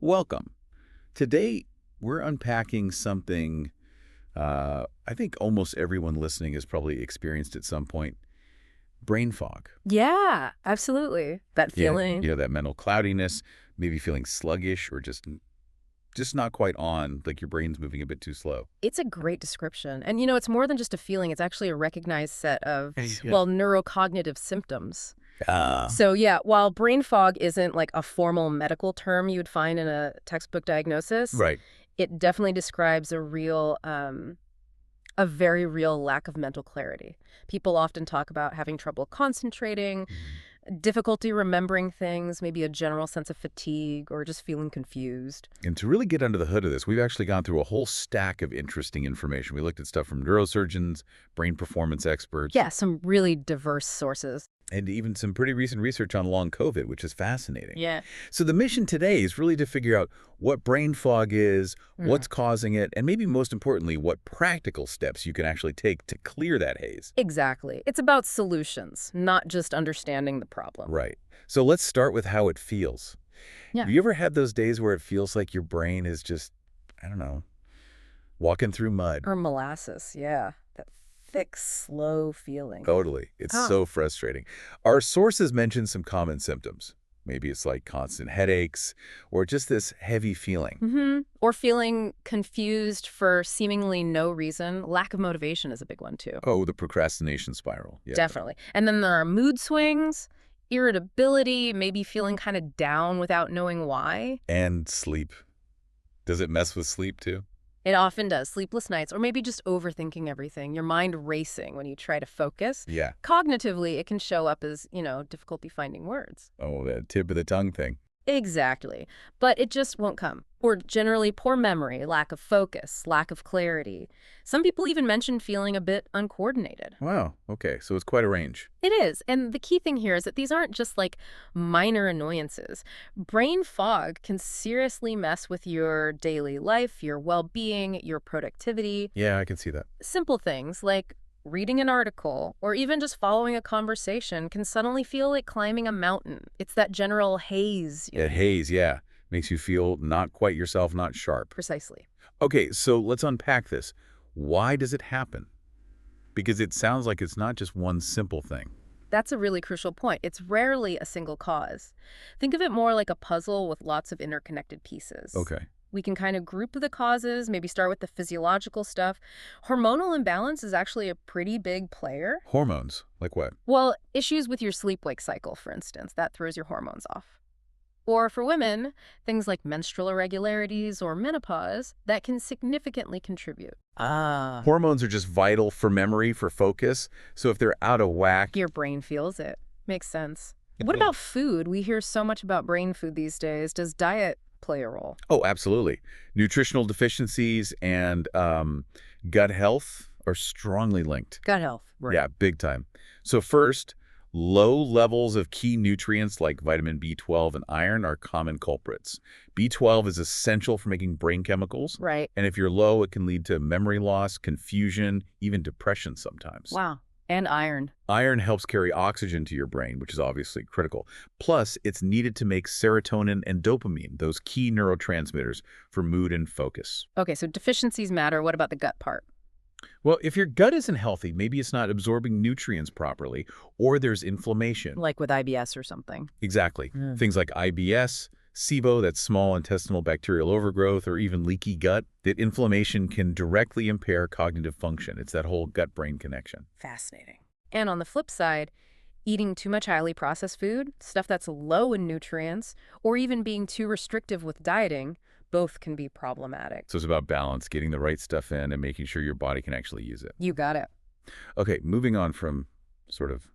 Welcome. Today, we're unpacking something I think almost everyone listening has probably experienced at some point, brain fog. Yeah, absolutely. That Yeah, feeling. that mental cloudiness, maybe feeling sluggish or just not quite on, like your brain's moving a bit too slow. It's a great description. And it's more than just a feeling. It's actually a recognized set of, Yeah. neurocognitive symptoms. Ah, So, yeah, while brain fog isn't like a formal medical term you would find in a textbook diagnosis, right. it definitely describes a very real lack of mental clarity. People often talk about having trouble concentrating, Mhm. difficulty remembering things, maybe a general sense of fatigue, or just feeling confused. And to really get under the hood of this, we've actually gone through a whole stack of interesting information. We looked at stuff from neurosurgeons, brain performance experts, Yeah, some really diverse sources. and even some pretty recent research on long COVID, which is fascinating. Yeah. So the mission today is really to figure out what brain fog is, Mm. what's causing it, and maybe most importantly, what practical steps you can actually take to clear that haze. Exactly. It's about solutions, not just understanding the problem. Right. So let's start with how it feels. Yeah. Have you ever had those days where it feels like your brain is just, I don't know, walking through mud? Or molasses, yeah. That thick, slow feeling. Totally. It's Huh. so frustrating. Our sources mention some common symptoms. Maybe it's like constant headaches or just this heavy feeling. Or feeling confused for seemingly no reason. Lack of motivation is a big one, too. Oh, the procrastination spiral. Yeah. Definitely. And then there are mood swings, irritability, maybe feeling kind of down without knowing why. And sleep. Does it mess with sleep too? It often does. Sleepless nights, or maybe just overthinking everything, your mind racing when you try to focus. Yeah. Cognitively, it can show up as, difficulty finding words. Oh, that tip of the tongue thing. Exactly. But it just won't come. Or generally poor memory, lack of focus, lack of clarity. Some people even mention feeling a bit uncoordinated. Wow. Okay. So it's quite a range. It is. And the key thing here is that these aren't just like minor annoyances. Brain fog can seriously mess with your daily life, your well-being, your productivity. Yeah, I can see that. Simple things like reading an article or even just following a conversation can suddenly feel like climbing a mountain. It's that general haze. That haze, yeah. Makes you feel not quite yourself, not sharp. Precisely. Okay, so let's unpack this. Why does it happen? Because it sounds like it's not just one simple thing. That's a really crucial point. It's rarely a single cause. Think of it more like a puzzle with lots of interconnected pieces. Okay. We can kind of group the causes, maybe start with the physiological stuff. Hormonal imbalance is actually a pretty big player. Hormones, like what? Well, issues with your sleep-wake cycle, for instance, that throws your hormones off. Or for women, things like menstrual irregularities or menopause that can significantly contribute. Ah. Hormones are just vital for memory, for focus. So if they're out of whack, Your brain feels it. Makes sense. It What will. about food? We hear so much about brain food these days. Does diet play a role? oh, absolutely. Nutritional deficiencies and gut health are strongly linked. Gut health. Right. Yeah, big time. So first, low levels of key nutrients like vitamin B12 and iron are common culprits. B12 is essential for making brain chemicals, Right. and if you're low, it can lead to memory loss, confusion, even depression sometimes. Wow. And iron. Iron helps carry oxygen to your brain, which is obviously critical. Plus, it's needed to make serotonin and dopamine, those key neurotransmitters for mood and focus. Okay, so deficiencies matter. What about the gut part? Well, if your gut isn't healthy, maybe it's not absorbing nutrients properly, or there's inflammation. Like with IBS or something. Exactly. Mm. Things like IBS, SIBO, that's small intestinal bacterial overgrowth, or even leaky gut, that inflammation can directly impair cognitive function. It's that whole gut-brain connection. Fascinating. And on the flip side, eating too much highly processed food, stuff that's low in nutrients, or even being too restrictive with dieting, both can be problematic. So it's about balance, getting the right stuff in and making sure your body can actually use it. You got it. Okay, moving on from sort of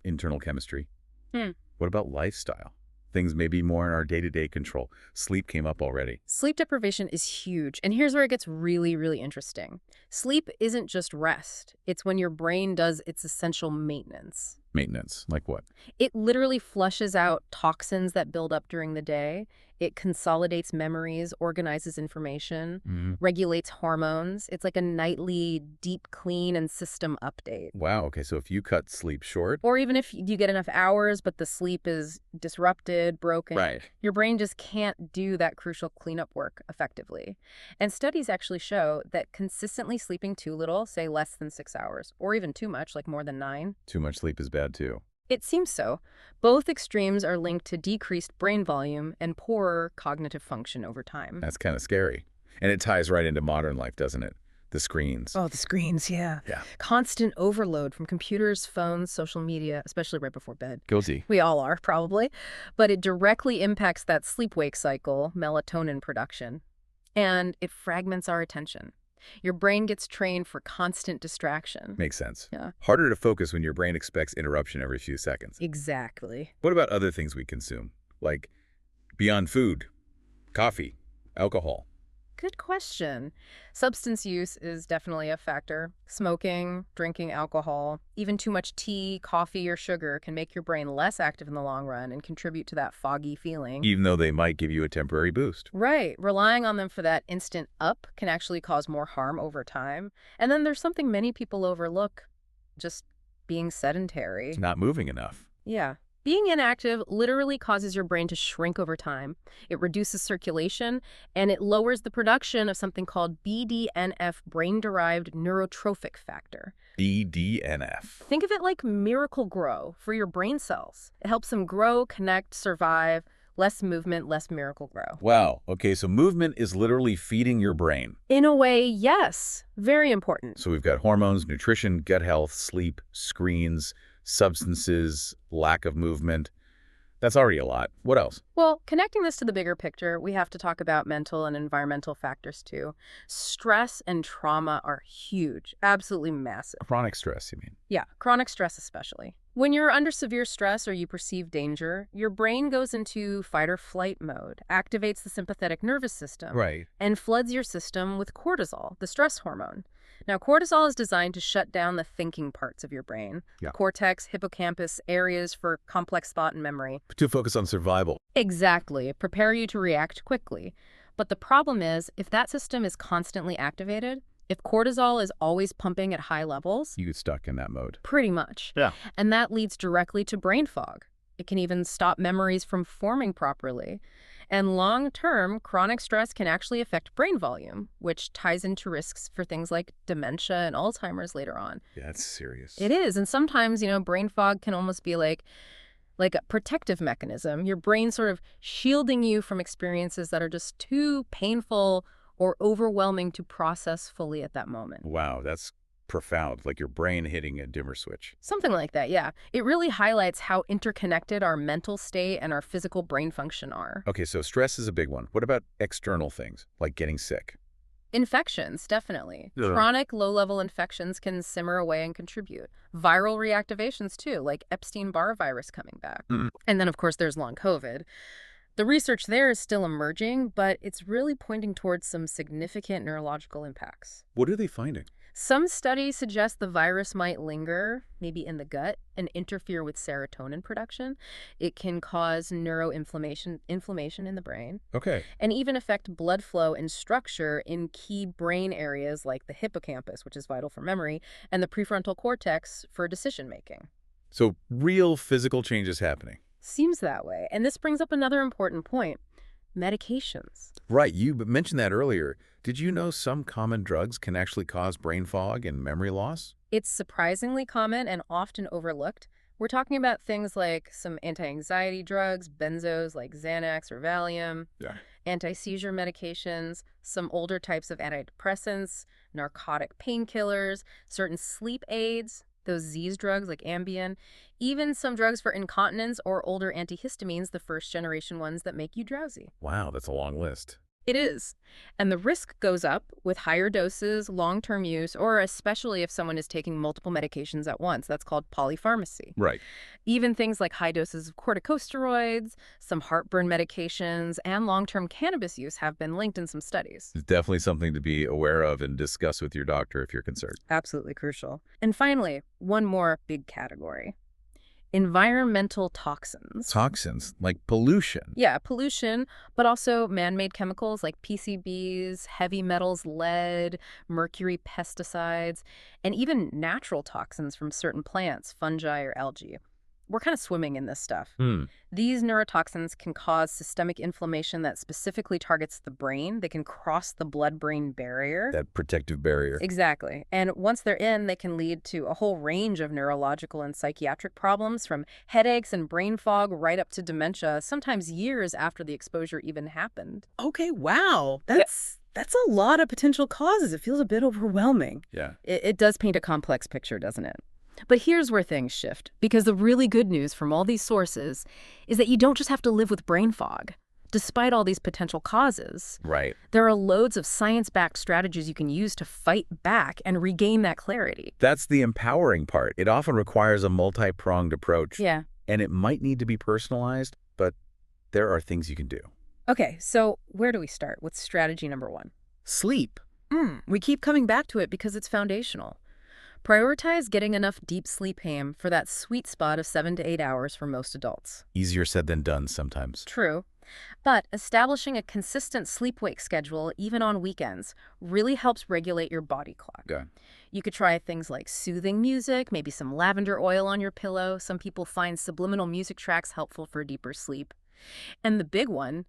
internal chemistry. What about lifestyle? Things maybe more in our day-to-day control. Sleep came up already. Sleep deprivation is huge, and here's where it gets really, really interesting. Sleep isn't just rest. It's when your brain does its essential maintenance. Maintenance, like what? It literally flushes out toxins that build up during the day. It consolidates memories, organizes information, Mhm. regulates hormones. It's like a nightly deep clean and system update. Wow, okay, so if you cut sleep short. Or even if you get enough hours, but the sleep is disrupted, broken, Right. your brain just can't do that crucial cleanup work effectively. And studies actually show that consistently sleeping too little, say less than 6 hours, or even too much, like more than 9, Too much sleep is bad too. it seems so. Both extremes are linked to decreased brain volume and poorer cognitive function over time. That's kind of scary. And it ties right into modern life, doesn't it? The screens. Oh, the screens, yeah. Yeah. Constant overload from computers, phones, social media, especially right before bed. Guilty. We all are, probably. But it directly impacts that sleep-wake cycle, melatonin production. And it fragments our attention. Your brain gets trained for constant distraction. Makes sense. Yeah. Harder to focus when your brain expects interruption every few seconds. Exactly. What about other things we consume? Like beyond food, coffee, alcohol? Good question. Substance use is definitely a factor. Smoking, drinking alcohol, even too much tea, coffee, or sugar can make your brain less active in the long run and contribute to that foggy feeling. Even though they might give you a temporary boost. Right. Relying on them for that instant up can actually cause more harm over time. And then there's something many people overlook, just being sedentary. Not moving enough. Yeah. Being inactive literally causes your brain to shrink over time. It reduces circulation, and it lowers the production of something called BDNF, brain-derived neurotrophic factor. BDNF. Think of it like Miracle Grow for your brain cells. It helps them grow, connect, survive. Less movement, less Miracle Grow. Wow. Okay, so movement is literally feeding your brain. In a way, yes. Very important. So we've got hormones, nutrition, gut health, sleep, screens, substances, lack of movement. That's already a lot. What else? Well, connecting this to the bigger picture, we have to talk about mental and environmental factors too. Stress and trauma are huge, absolutely massive. Chronic stress, you mean? Yeah, chronic stress especially. When you're under severe stress or you perceive danger, your brain goes into fight or flight mode, activates the sympathetic nervous system, Right. and floods your system with cortisol, the stress hormone. Now, cortisol is designed to shut down the thinking parts of your brain, Yeah. cortex, hippocampus, areas for complex thought and memory. To focus on survival. Exactly, prepare you to react quickly. But the problem is, if that system is constantly activated, if cortisol is always pumping at high levels, You get stuck in that mode. pretty much. Yeah. And that leads directly to brain fog. It can even stop memories from forming properly. And long-term, chronic stress can actually affect brain volume, which ties into risks for things like dementia and Alzheimer's later on. Yeah, that's serious. It is. And sometimes, brain fog can almost be like a protective mechanism. Your brain sort of shielding you from experiences that are just too painful or overwhelming to process fully at that moment. Wow, that's profound, like your brain hitting a dimmer switch. Something like that, yeah. It really highlights how interconnected our mental state and our physical brain function are. Okay, so stress is a big one. What about external things, like getting sick? Infections, definitely. Yeah. Chronic low-level infections can simmer away and contribute. Viral reactivations, too, like Epstein-Barr virus coming back. Mm. And then, of course, there's long COVID. The research there is still emerging, but it's really pointing towards some significant neurological impacts. What are they finding? Some studies suggest the virus might linger, maybe in the gut, and interfere with serotonin production. It can cause neuroinflammation in the brain, Okay. and even affect blood flow and structure in key brain areas like the hippocampus, which is vital for memory, and the prefrontal cortex for decision-making. So real physical changes happening. Seems that way. And this brings up another important point. Medications. Right, you mentioned that earlier. Did you know some common drugs can actually cause brain fog and memory loss? It's surprisingly common and often overlooked. We're talking about things like some anti-anxiety drugs, benzos like Xanax or Valium, Yeah. anti-seizure medications, some older types of antidepressants, narcotic painkillers, certain sleep aids, those Z's drugs like Ambien, even some drugs for incontinence or older antihistamines, the first-generation ones that make you drowsy. Wow, that's a long list. It is. And the risk goes up with higher doses, long-term use, or especially if someone is taking multiple medications at once. That's called polypharmacy. Right. Even things like high doses of corticosteroids, some heartburn medications, and long-term cannabis use have been linked in some studies. It's definitely something to be aware of and discuss with your doctor if you're concerned. Absolutely crucial. And finally, one more big category. Environmental toxins. Toxins, like pollution. Yeah, pollution, but also man-made chemicals like PCBs, heavy metals, lead, mercury, pesticides, and even natural toxins from certain plants, fungi, or algae. We're kind of swimming in this stuff. These neurotoxins can cause systemic inflammation that specifically targets the brain. They can cross the blood-brain barrier. That protective barrier. Exactly. And once they're in, they can lead to a whole range of neurological and psychiatric problems, from headaches and brain fog right up to dementia, sometimes years after the exposure even happened. Okay, wow. That's a lot of potential causes. It feels a bit overwhelming. Yeah. It does paint a complex picture, doesn't it? But here's where things shift, because the really good news from all these sources is that you don't just have to live with brain fog. Despite all these potential causes, Right. there are loads of science-backed strategies you can use to fight back and regain that clarity. That's the empowering part. It often requires a multi-pronged approach. Yeah. And it might need to be personalized, but there are things you can do. Okay, so where do we start with strategy number 1? Sleep. We keep coming back to it because it's foundational. Prioritize getting enough deep sleep time for that sweet spot of 7 to 8 hours for most adults. Easier said than done sometimes. True. But establishing a consistent sleep-wake schedule, even on weekends, really helps regulate your body clock. Okay. You could try things like soothing music, maybe some lavender oil on your pillow. Some people find subliminal music tracks helpful for deeper sleep. And the big one,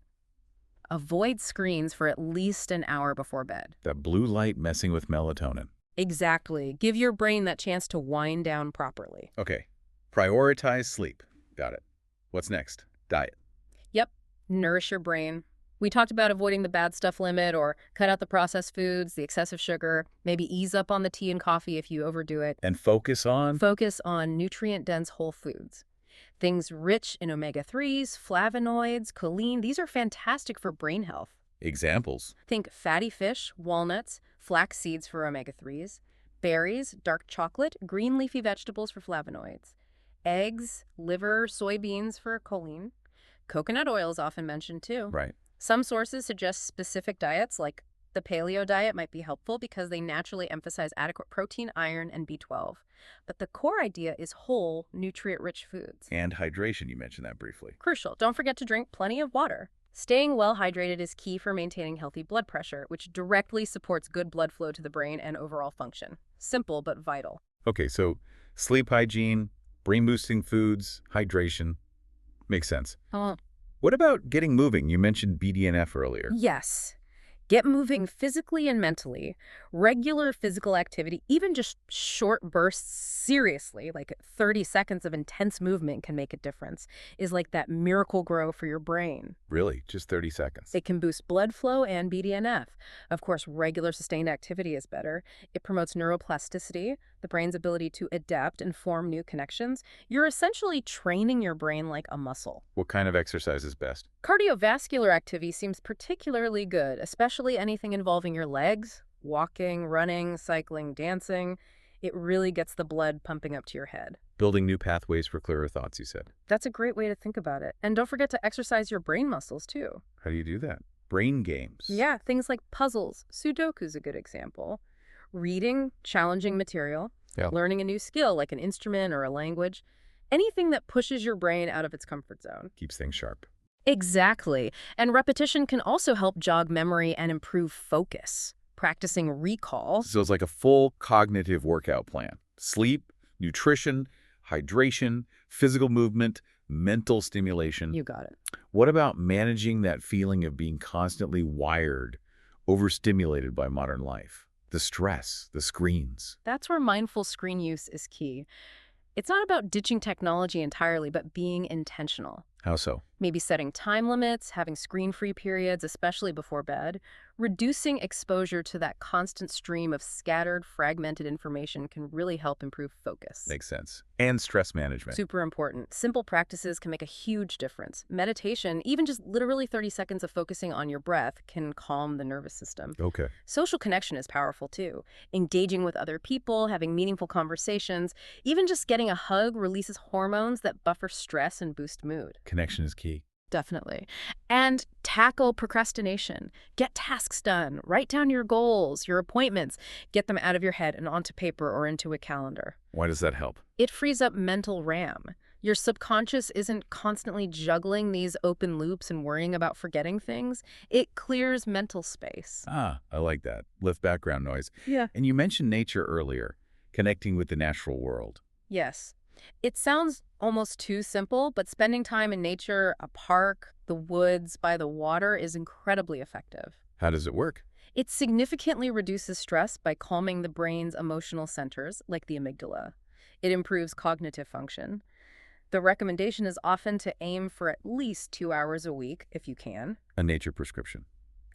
avoid screens for at least an hour before bed. That blue light messing with melatonin. Exactly. Give your brain that chance to wind down properly. Okay. Prioritize sleep. Got it. What's next? Diet. Yep. Nourish your brain. We talked about avoiding the bad stuff limit, or cut out the processed foods, the excessive sugar, maybe ease up on the tea and coffee if you overdo it. And focus on? Focus on nutrient-dense whole foods. Things rich in omega-3s, flavonoids, choline. These are fantastic for brain health. Examples. Think fatty fish, walnuts, flax seeds for omega-3s, berries, dark chocolate, green leafy vegetables for flavonoids, eggs, liver, soybeans for choline. Coconut oil is often mentioned too. Right. Some sources suggest specific diets, like the paleo diet, might be helpful because they naturally emphasize adequate protein, iron, and B12. But the core idea is whole, nutrient-rich foods. And hydration, you mentioned that briefly. Crucial. Don't forget to drink plenty of water. Staying well hydrated is key for maintaining healthy blood pressure, which directly supports good blood flow to the brain and overall function. Simple, but vital. Okay, so sleep hygiene, brain-boosting foods, hydration. Makes sense. What about getting moving? You mentioned BDNF earlier. Yes. Get moving physically and mentally. Regular physical activity, even just short bursts, seriously, like 30 seconds of intense movement can make a difference, is like that miracle grow for your brain. Really? Just 30 seconds? It can boost blood flow and BDNF. Of course, regular sustained activity is better. It promotes neuroplasticity, the brain's ability to adapt and form new connections. You're essentially training your brain like a muscle. What kind of exercise is best? Cardiovascular activity seems particularly good, especially anything involving your legs, walking, running, cycling, dancing. It really gets the blood pumping up to your head. Building new pathways for clearer thoughts, you said. That's a great way to think about it. And don't forget to exercise your brain muscles, too. How do you do that? Brain games. Yeah, things like puzzles. Sudoku's a good example. Reading challenging material. Yeah. Learning a new skill like an instrument or a language. Anything that pushes your brain out of its comfort zone. Keeps things sharp. Exactly. And repetition can also help jog memory and improve focus. Practicing recall. So it's like a full cognitive workout plan. Sleep, nutrition, hydration, physical movement, mental stimulation. You got it. What about managing that feeling of being constantly wired, overstimulated by modern life? The stress, the screens. That's where mindful screen use is key. It's not about ditching technology entirely, but being intentional. How so? Maybe setting time limits, having screen-free periods, especially before bed. Reducing exposure to that constant stream of scattered, fragmented information can really help improve focus. Makes sense. And stress management. Super important. Simple practices can make a huge difference. Meditation, even just literally 30 seconds of focusing on your breath, can calm the nervous system. Okay. Social connection is powerful too. Engaging with other people, having meaningful conversations, even just getting a hug releases hormones that buffer stress and boost mood. Connection is key. Definitely. And tackle procrastination. Get tasks done. Write down your goals, your appointments. Get them out of your head and onto paper or into a calendar. Why does that help? It frees up mental RAM. Your subconscious isn't constantly juggling these open loops and worrying about forgetting things. It clears mental space. Ah, I like that. Lift background noise. Yeah. And you mentioned nature earlier, connecting with the natural world. Yes. It sounds almost too simple, but spending time in nature, a park, the woods, by the water is incredibly effective. How does it work? It significantly reduces stress by calming the brain's emotional centers, like the amygdala. It improves cognitive function. The recommendation is often to aim for at least 2 hours a week, if you can. A nature prescription.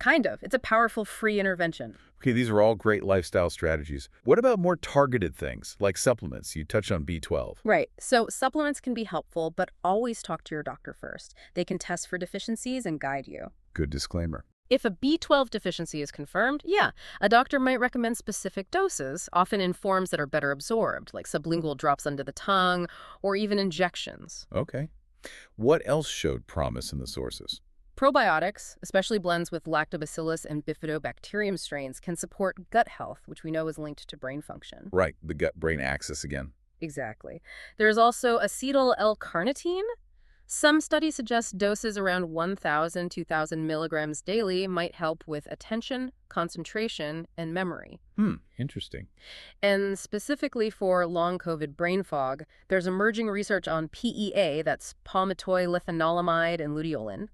Kind of. It's a powerful free intervention. Okay, these are all great lifestyle strategies. What about more targeted things, like supplements? You touched on B12. Right. So supplements can be helpful, but always talk to your doctor first. They can test for deficiencies and guide you. Good disclaimer. If a B12 deficiency is confirmed, yeah, a doctor might recommend specific doses, often in forms that are better absorbed, like sublingual drops under the tongue or even injections. Okay. What else showed promise in the sources? Probiotics, especially blends with lactobacillus and bifidobacterium strains, can support gut health, which we know is linked to brain function. Right, the gut-brain axis again. Exactly. There's also acetyl L-carnitine. Some studies suggest doses around 1,000, 2,000 milligrams daily might help with attention, concentration, and memory. Interesting. And specifically for long COVID brain fog, there's emerging research on PEA, that's palmitoylethanolamide and luteolin.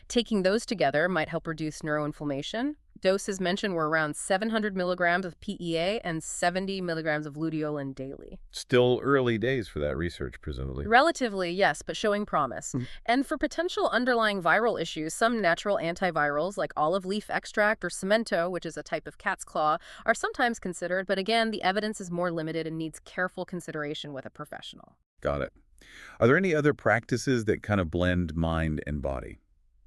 Taking those together might help reduce neuroinflammation. Doses mentioned were around 700 milligrams of PEA and 70 milligrams of luteolin daily. Still early days for that research, presumably. Relatively, yes, but showing promise. And for potential underlying viral issues, some natural antivirals like olive leaf extract or cemento, which is a type of cat's claw, are sometimes considered, but again, the evidence is more limited and needs careful consideration with a professional. Got it. Are there any other practices that kind of blend mind and body?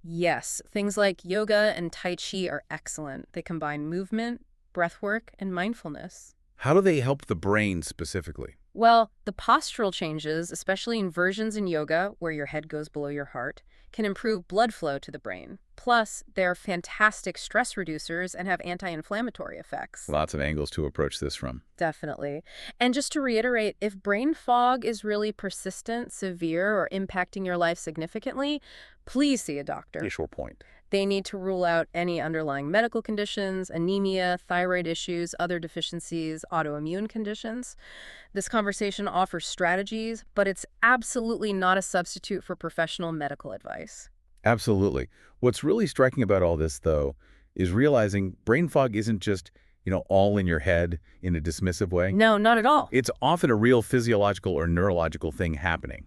Yes, things like yoga and tai chi are excellent. They combine movement, breath work, and mindfulness. How do they help the brain specifically? Well, the postural changes, especially inversions in yoga, where your head goes below your heart, can improve blood flow to the brain. Plus, they're fantastic stress reducers and have anti-inflammatory effects. Lots of angles to approach this from. Definitely. And just to reiterate, if brain fog is really persistent, severe, or impacting your life significantly, please see a doctor. A short point. They need to rule out any underlying medical conditions, anemia, thyroid issues, other deficiencies, autoimmune conditions. This conversation offers strategies, but it's absolutely not a substitute for professional medical advice. Absolutely. What's really striking about all this, though, is realizing brain fog isn't just, all in your head in a dismissive way. No, not at all. It's often a real physiological or neurological thing happening,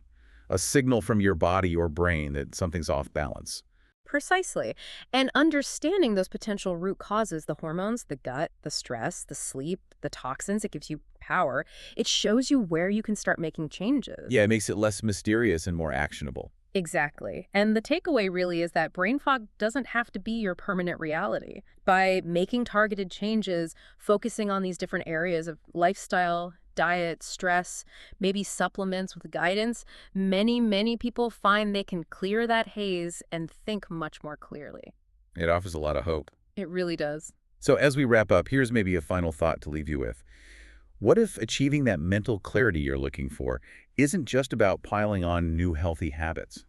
a signal from your body or brain that something's off balance. Precisely. And understanding those potential root causes, the hormones, the gut, the stress, the sleep, the toxins, it gives you power. It shows you where you can start making changes. Yeah, it makes it less mysterious and more actionable. Exactly. And the takeaway really is that brain fog doesn't have to be your permanent reality. By making targeted changes, focusing on these different areas of lifestyle, diet, stress, maybe supplements with guidance, many people find they can clear that haze and think much more clearly. It offers a lot of hope. It really does. So as we wrap up, here's maybe a final thought to leave you with. What if achieving that mental clarity you're looking for isn't just about piling on new healthy habits?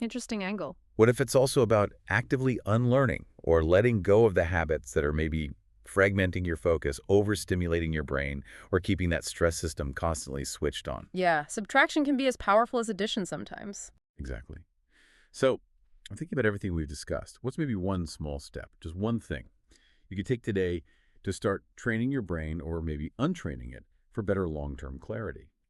Interesting angle. What if it's also about actively unlearning or letting go of the habits that are maybe fragmenting your focus, overstimulating your brain, or keeping that stress system constantly switched on? Yeah, subtraction can be as powerful as addition sometimes. Exactly. So I'm thinking about everything we've discussed. What's maybe one small step, just one thing you could take today to start training your brain or maybe untraining it for better long-term clarity?